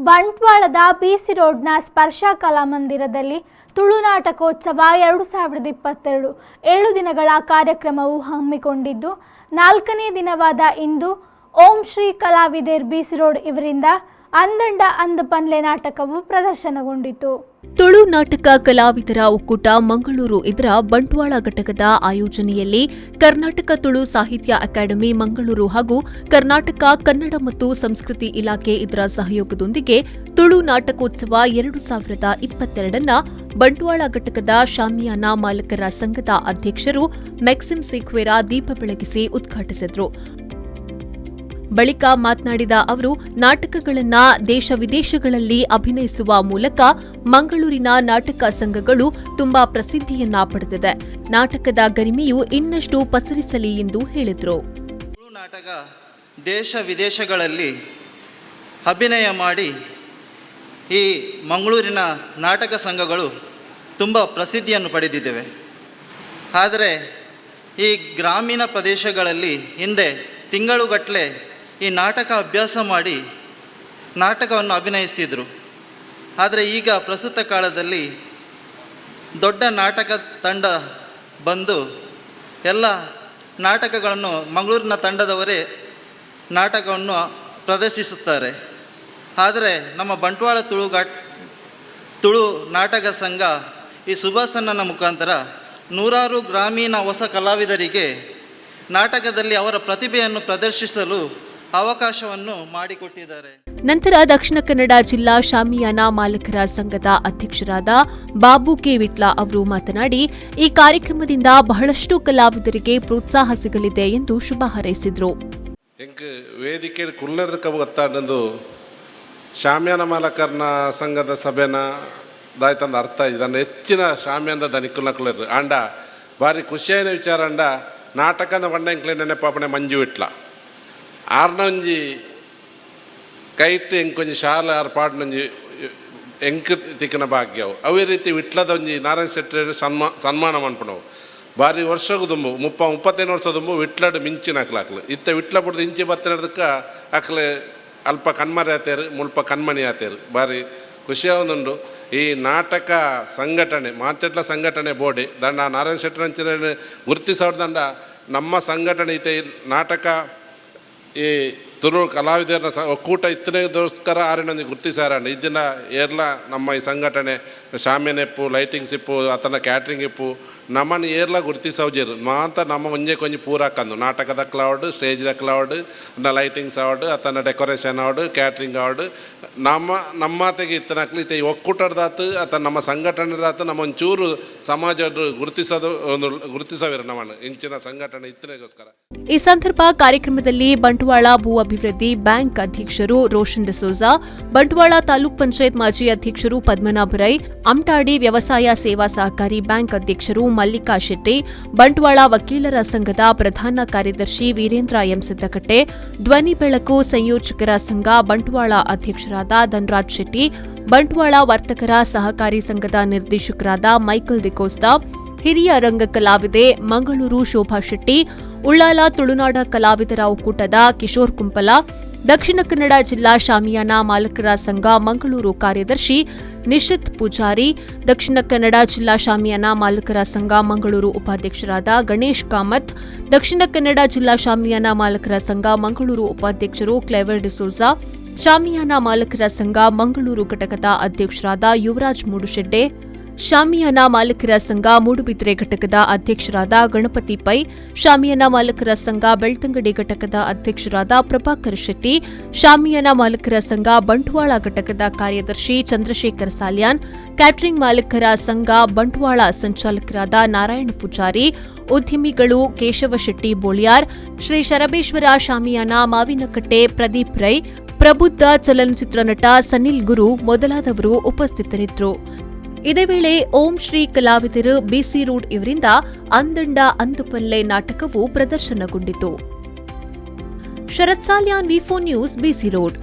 ಬಂಟ್ವಾಳದ ಬಿಸಿ ರೋಡ್ನ ಸ್ಪರ್ಶ ಕಲಾಮಂದಿರದಲ್ಲಿ ತುಳು ನಾಟಕೋತ್ಸವ 2022 7 ದಿನಗಳ ಕಾರ್ಯಕ್ರಮವು ಹಮ್ಮಿಕೊಂಡಿದ್ದು 4ನೇ ದಿನವಾದ ಇಂದು ಓಂ ಶ್ರೀ ಕಲಾವಿದರ್ ಬಿಸಿ ರೋಡ್ ಇವರಿಂದ ಅಂದಂಡ ಅಂದಪನ್ಲೆ ನಾಟಕವು ಪ್ರದರ್ಶನಗೊಂಡಿತು. ತುಳು ನಾಟಕ ಕಲಾವಿದರ ಒಕ್ಕೂಟ ಮಂಗಳೂರು ಇದರ ಬಂಟ್ವಾಳ ಘಟಕದ ಆಯೋಜನೆಯಲ್ಲಿ ಕರ್ನಾಟಕ ತುಳು ಸಾಹಿತ್ಯ ಅಕಾಡೆಮಿ ಮಂಗಳೂರು ಹಾಗೂ ಕರ್ನಾಟಕ ಕನ್ನಡ ಮತ್ತು ಸಂಸ್ಕೃತಿ ಇಲಾಖೆ ಇದರ ಸಹಯೋಗದೊಂದಿಗೆ ತುಳು ನಾಟಕೋತ್ಸವ 2022 ಬಂಟ್ವಾಳ ಘಟಕದ ಶಾಮಿಯಾನ ಮಾಲಕರ ಸಂಘದ ಅಧ್ಯಕ್ಷರು ಮೆಕ್ಸಿಮ್ ಸಿಕ್ವೇರಾ ದೀಪ ಬೆಳಗಿಸಿ ಉದ್ಘಾಟಿಸಿದರು. ಬಳಿಕ ಮಾತನಾಡಿದ ಅವರು ನಾಟಕಗಳನ್ನು ದೇಶ ವಿದೇಶಗಳಲ್ಲಿ ಅಭಿನಯಿಸುವ ಮೂಲಕ ಮಂಗಳೂರಿನ ನಾಟಕ ಸಂಘಗಳು ತುಂಬಾ ಪ್ರಸಿದ್ಧಿಯನ್ನ ಪಡೆದಿದೆ. ನಾಟಕದ ಗರಿಮೆಯು ಇನ್ನಷ್ಟು ಪಸರಿಸಲಿ ಎಂದು ಹೇಳಿದರು. ನಾಟಕ ದೇಶ ವಿದೇಶಗಳಲ್ಲಿ ಅಭಿನಯ ಮಾಡಿ ಈ ಮಂಗಳೂರಿನ ನಾಟಕ ಸಂಘಗಳು ತುಂಬ ಪ್ರಸಿದ್ಧಿಯನ್ನು ಪಡೆದಿದ್ದೇವೆ. ಆದರೆ ಈ ಗ್ರಾಮೀಣ ಪ್ರದೇಶಗಳಲ್ಲಿ ಹಿಂದೆ ತಿಂಗಳುಗಟ್ಟಲೆ ಈ ನಾಟಕ ಅಭ್ಯಾಸ ಮಾಡಿ ನಾಟಕವನ್ನು ಅಭಿನಯಿಸ್ತಿದ್ರು. ಆದರೆ ಈಗ ಪ್ರಸ್ತುತ ಕಾಲದಲ್ಲಿ ದೊಡ್ಡ ನಾಟಕ ತಂಡ ಬಂದು ಎಲ್ಲ ನಾಟಕಗಳನ್ನು ಮಂಗಳೂರಿನ ತಂಡದವರೇ ನಾಟಕವನ್ನು ಪ್ರದರ್ಶಿಸುತ್ತಾರೆ. ಆದರೆ ನಮ್ಮ ಬಂಟ್ವಾಳ ತುಳು ನಾಟಕ ಸಂಘ ಈ ಸುಭಾಸನ್ನನ ಮುಖಾಂತರ ನೂರಾರು ಗ್ರಾಮೀಣ ಹೊಸ ಕಲಾವಿದರಿಗೆ ನಾಟಕದಲ್ಲಿ ಅವರ ಪ್ರತಿಭೆಯನ್ನು ಪ್ರದರ್ಶಿಸಲು ಅವಕಾಶವನ್ನು ಮಾಡಿಕೊಟ್ಟಿದ್ದಾರೆ. ನಂತರ ದಕ್ಷಿಣ ಕನ್ನಡ ಜಿಲ್ಲಾ ಶಾಮಿಯಾನ ಮಾಲಕರ ಸಂಘದ ಅಧ್ಯಕ್ಷರಾದ ಬಾಬು ಕೆ ವಿಟ್ಲ ಅವರು ಮಾತನಾಡಿ, ಈ ಕಾರ್ಯಕ್ರಮದಿಂದ ಬಹಳಷ್ಟು ಕಲಾವಿದರಿಗೆ ಪ್ರೋತ್ಸಾಹ ಸಿಗಲಿದೆ ಎಂದು ಶುಭ ಹಾರೈಸಿದರು. ವೇದಿಕೆ ಕುಲ್ಲರದ ಗೊತ್ತಾಡೊಂದು ಶಾಮಿಯಾನ ಮಾಲಕರ್ನ ಸಂಘದ ಸಭೆನ ದಾಯ್ತಂದ ಅರ್ಥ ಇದನ್ನು ಹೆಚ್ಚಿನ ಶಾಮಿಯಾನದ ದನಿಕುಲಕುಲರು ಆಂಡ ಭಾರಿ ಖುಷಿಯಾದ ವಿಚಾರ ಅಂಡ ನಾಟಕದ ಬಂಡ ನೆನಪಾಪಣೆ ಮಂಜು ವಿಟ್ಲ ಆರ್ನೊಂಜಿ ಕೈಟ್ ಎಂಕೊಂಜಿ ಶಾಲೆ ಆರ್ಪಾಡ್ನೊಂಜಿ ಎಂಕ್ ತಿಕ್ಕಿನ ಭಾಗ್ಯವು ಅವೇ ರೀತಿ ವಿಟ್ಲದ ಒಂಜಿ ನಾರಾಯಣ ಶೆಟ್ಟಿ ಸನ್ಮಾನ ಮನ್ಪಣವು ಭಾರಿ ವರ್ಷಗೂ ತುಂಬು 35 ವರ್ಷ ತುಂಬು ವಿಟ್ಲಡ್ ಮಿಂಚಿನ ಹಾಕ್ಲಾಕ್ಲು ಇತ್ತ ವಿಟ್ಲ ಬಿಡ್ದು ಇಂಚಿ ಬತ್ತಿನದಕ್ಕೆ ಹಾಕ್ಲೆ ಅಲ್ಪ ಕಣ್ಮರಿ ಆತೇರು ಮುಲ್ಪ ಕಣ್ಮಣಿ ಆತೇರು ಭಾರಿ ಖುಷಿಯಾಗುಂಡು. ಈ ನಾಟಕ ಸಂಘಟನೆ ಮಾತೆಟ್ಲ ಸಂಘಟನೆ ಬೋಡಿ ದಂಡ ನಾರಾಯಣ ಶೆಟ್ಟಿ ಅಂಚಿನ ಗುರುತಿಸೋಡ್ದಂಡ ನಮ್ಮ ಸಂಘಟನೆ ಐತೆ ನಾಟಕ ಈ ತುಳು ಕಲಾವಿದರ ಒಕ್ಕೂಟ ಇತ್ತನೆಗೋಸ್ಕರ ಆರಿನೊಂದು ಗುರುತಿಸಾರಂಡ ಇದನ್ನ ಏರ್ಲ ನಮ್ಮ ಈ ಸಂಘಟನೆ ಶಾಮಿಯಾನ ಇಪ್ಪು ಲೈಟಿಂಗ್ಸ್ ಇಪ್ಪು ಅತನ ಕ್ಯಾಟ್ರಿಂಗ್ ಇಪ್ಪು ನಮ್ಮನ್ನು ಏರ್ಲ ಗುರುತಿಸೋಜರು ಮಾತ ನಮ್ಮ ಒಂಜೆ ಕೊಂಚ ಪೂರಾಕಂದು ನಾಟಕದ ಕ್ಲೌಡ್ ಸ್ಟೇಜ್ದ ಕ್ಲೌಡ್ ಲೈಟಿಂಗ್ಸ್ ಅವಾರ್ಡ್ ಅತನ ಡೆಕೋರೇಷನ್ ಅವಾರ್ಡ್ ಕ್ಯಾಟ್ರಿಂಗ್ ಅವಾರ್ಡ್ ನಮ್ಮತೆಗೆ ಇತ್ತನಕ್ಲಿ ಈ ಒಕ್ಕೂಟದಾತು ಅತ ನಮ್ಮ ಸಂಘಟನೆದಾತು ನಮ್ಮ ಒಂಚೂರು ಸಮಾಜದ ಗುರುತಿಸೋರು ನಮ್ಮನ್ನು ಇಂಚಿನ ಸಂಘಟನೆ ಇತ್ತನೆಗೋಸ್ಕರ. ಈ ಸಂದರ್ಭ ಕಾರ್ಯಕ್ರಮದಲ್ಲಿ ಬಂಟ್ವಾಳ ಭೂ ಅಭಿವೃದ್ಧಿ ಬ್ಯಾಂಕ್ ಅಧ್ಯಕ್ಷರು ರೋಷನ್ ಡಿಸೋಜಾ, ಬಂಟ್ವಾಳ ತಾಲೂಕ್ ಪಂಚಾಯತ್ ಮಾಜಿ ಅಧ್ಯಕ್ಷರು ಪದ್ಮನಾಭ ರೈ, ಅಮಟಾಡಿ ವ್ಯವಸಾಯ ಸೇವಾ ಸಹಕಾರಿ ಬ್ಯಾಂಕ್ ಅಧ್ಯಕ್ಷರು ಮಲ್ಲಿಕಾ ಶೆಟ್ಟಿ, ಬಂಟ್ವಾಳ ವಕೀಲರ ಸಂಘದ ಪ್ರಧಾನ ಕಾರ್ಯದರ್ಶಿ ವೀರೇಂದ್ರ ಎಂ ಸಿದ್ದಕಟ್ಟೆ, ಧ್ವನಿ ಬೆಳಕು ಸಂಯೋಜಕರ ಸಂಘ ಬಂಟ್ವಾಳ ಅಧ್ಯಕ್ಷರಾದ ಧನರಾಜ್ ಶೆಟ್ಟಿ, ಬಂಟ್ವಾಳ ವರ್ತಕರ ಸಹಕಾರಿ ಸಂಘದ ನಿರ್ದೇಶಕರಾದ ಮೈಕಲ್ ದಿಕೋಸ್ತಾ, ಹಿರಿಯ ರಂಗ ಕಲಾವಿದೆ ಮಂಗಳೂರು ಶೋಭಾ ಶೆಟ್ಟಿ, ಉಳ್ಳಾಲ ತುಳುನಾಡ ಕಲಾವಿದರ ಒಕ್ಕೂಟದ ಕಿಶೋರ್ ಕುಂಪಲ, ದಕ್ಷಿಣ ಕನ್ನಡ ಜಿಲ್ಲಾ ಶಾಮಿಯಾನ ಮಾಲಕರ ಸಂಘ ಮಂಗಳೂರು ಕಾರ್ಯದರ್ಶಿ ನಿಶಿತ್ ಪೂಜಾರಿ, ದಕ್ಷಿಣ ಕನ್ನಡ ಜಿಲ್ಲಾ ಶಾಮಿಯಾನ ಮಾಲಕರ ಸಂಘ ಮಂಗಳೂರು ಉಪಾಧ್ಯಕ್ಷರಾದ ಗಣೇಶ್ ಕಾಮತ್, ದಕ್ಷಿಣ ಕನ್ನಡ ಜಿಲ್ಲಾ ಶಾಮಿಯಾನ ಮಾಲಕರ ಸಂಘ ಮಂಗಳೂರು ಉಪಾಧ್ಯಕ್ಷರು ಕ್ಲೇವರ್ ಡಿಸೋಜಾ, ಶಾಮಿಯಾನ ಮಾಲಕರ ಸಂಘ ಮಂಗಳೂರು ಘಟಕದ ಅಧ್ಯಕ್ಷರಾದ ಯುವರಾಜ್ ಮೂಡುಶೆಡ್ಡೆ, ಶಾಮಿಯಾನ ಮಾಲಕರ ಸಂಘ ಮೂಡುಬಿದ್ರೆ ಘಟಕದ ಅಧ್ಯಕ್ಷರಾದ ಗಣಪತಿ ಪೈ, ಶಾಮಿಯಾನ ಮಾಲಕರ ಸಂಘ ಬೆಳ್ತಂಗಡಿ ಘಟಕದ ಅಧ್ಯಕ್ಷರಾದ ಪ್ರಭಾಕರ್ ಶೆಟ್ಟಿ, ಶಾಮಿಯಾನ ಮಾಲಕರ ಸಂಘ ಬಂಟ್ವಾಳ ಘಟಕದ ಕಾರ್ಯದರ್ಶಿ ಚಂದ್ರಶೇಖರ್ ಸಾಲ್ಯಾನ್, ಕ್ಯಾಟರಿಂಗ್ ಮಾಲಕರ ಸಂಘ ಬಂಟ್ವಾಳ ಸಂಚಾಲಕರಾದ ನಾರಾಯಣ ಪೂಜಾರಿ, ಉದ್ಯಮಿಗಳು ಕೇಶವ ಶೆಟ್ಟಿ ಬೋಳಿಯಾರ್, ಶ್ರೀ ಶರಬೇಶ್ವರ ಶಾಮಿಯಾನ ಮಾವಿನಕಟ್ಟೆ ಪ್ರದೀಪ್ ರೈ, ಪ್ರಬುದ್ಧ ಚಲನಚಿತ್ರ ನಟ ಸನಿಲ್ ಗುರು ಮೊದಲಾದವರು ಉಪಸ್ಥಿತರಿದ್ದರು. ಇದೇ ವೇಳೆ ಓಂ ಶ್ರೀ ಕಲಾವಿದರು ಬಿಸಿ ರೋಡ್ ಇವರಿಂದ ಅಂದಂಡ ಅಂದುಪಲ್ಲೆ ನಾಟಕವು ಪ್ರದರ್ಶನಗೊಂಡಿತು. ಶರತ್ ಸಾಲ್ಯಾನ್, ವಿ4 ನ್ಯೂಸ್, ಬಿಸಿ ರೋಡ್.